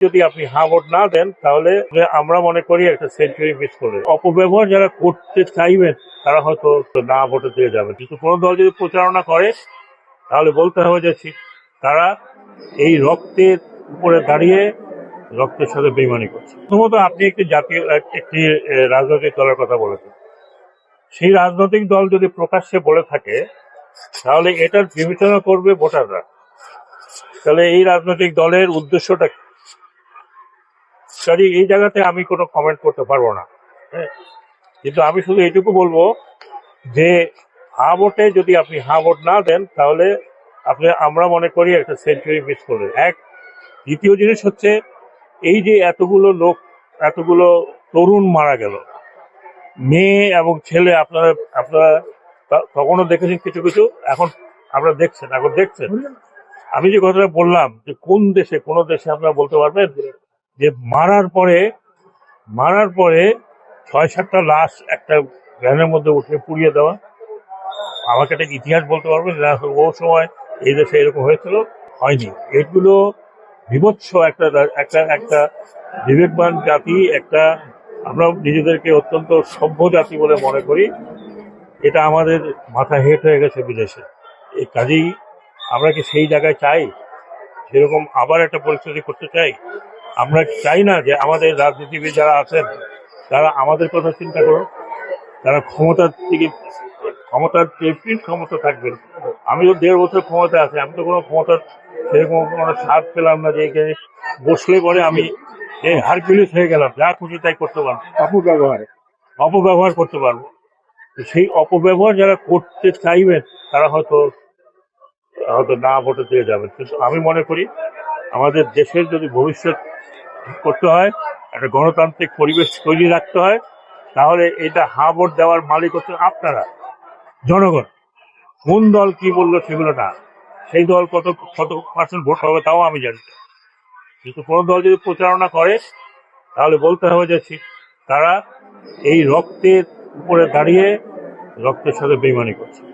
যদি আপনি হ্যাঁ ভোট না দেন তাহলে আমরা মনে করি একটা সেঞ্চুরি মিস করবে। অপব্যবহার যারা করতে চাইবেন তারা হয়তো না ভোটে দিয়ে যাবে, কিন্তু কোনো দল যদি প্রচারণা করে তাহলে বলতে হবে যে তারা এই রক্তের উপরে দাঁড়িয়ে রক্তের সাথে বেইমানি করছে। প্রথমত আপনি একটি রাজনৈতিক দলের কথা বলেছেন, সেই রাজনৈতিক দল যদি প্রকাশ্যে বলে থাকে তাহলে এটার বিবেচনা করবে ভোটাররা। তাহলে এই রাজনৈতিক দলের উদ্দেশ্যটা কি? এই জায়গাতে আমি কোনো কমেন্ট করতে পারবো না, হ্যাঁ, কিন্তু আমি শুধু এইটুকু বলবো যে হ্যাঁ ভোটে যদি আপনি হ্যাঁ ভোট না দেন তাহলে আমরা মনে করি একটা সেঞ্চুরি মিস করবে। দ্বিতীয় জিনিস হচ্ছে এই যে এতগুলো তরুণ মারা গেল, মেয়ে এবং ছেলে, আপনারা তখনও দেখেছেন কিছু কিছু, এখন দেখছেন। আমি যে কথাটা বললাম যে কোনো দেশে আপনারা বলতে পারবেন যে মারার পরে ৬-৭টা লাশ একটা ভ্যানের মধ্যে উঠে পুড়িয়ে দেওয়া? আমাকে একটা ইতিহাস বলতে পারবেন ও সময় এই দেশে এরকম হয়েছিল? হয়নি। এগুলো বিভৎস একটা বিবেকবান জাতি, আমরা নিজেদেরকে অত্যন্ত সভ্য জাতি বলে মনে করি। এটা আমাদের মাথা হেট হয়ে গেছে বিদেশে। এই কাজেই আমরা কি সেই জায়গায় চাই? সেরকম আবার একটা পরিস্থিতি করতে চাই? আমরা চাই না যে আমাদের রাজনীতিবিদ যারা আছেন তারা আমাদের কথা চিন্তা করুন, তারা ক্ষমতা থাকবেন। আমি তো ১.৫ বছর ক্ষমতা আছে, আমি তো কোনো ক্ষমতার সেরকম কোনো স্বাদ পেলাম না যে এখানে বসলে পরে আমি হারকিউলিস হয়ে গেলাম, যা খুশি তাই করতে পারবো, অপব্যবহার করতে পারবো। সেই অপব্যবহার যারা করতে চাইবেন তারা হয়তো না ভোটে দিয়ে যাবেন, কিন্তু আমি মনে করি আমাদের দেশের যদি ভবিষ্যৎ ঠিক করতে হয়, একটা গণতান্ত্রিক পরিবেশ তৈরি রাখতে হয়, তাহলে এটা হ্যাঁ ভোট দেওয়ার মালিক হচ্ছে আপনারা, জনগণ। কোন দল কি বললো সেগুলো না, সেই দল কত পার্সেন্ট ভোট হবে তাও আমি জানি না, কিন্তু কোনো দল যদি প্রচারণা করে তাহলে বলতে হবে যে তারা এই রক্তের উপরে দাঁড়িয়ে রক্তের সাথে বেইমানি করছে।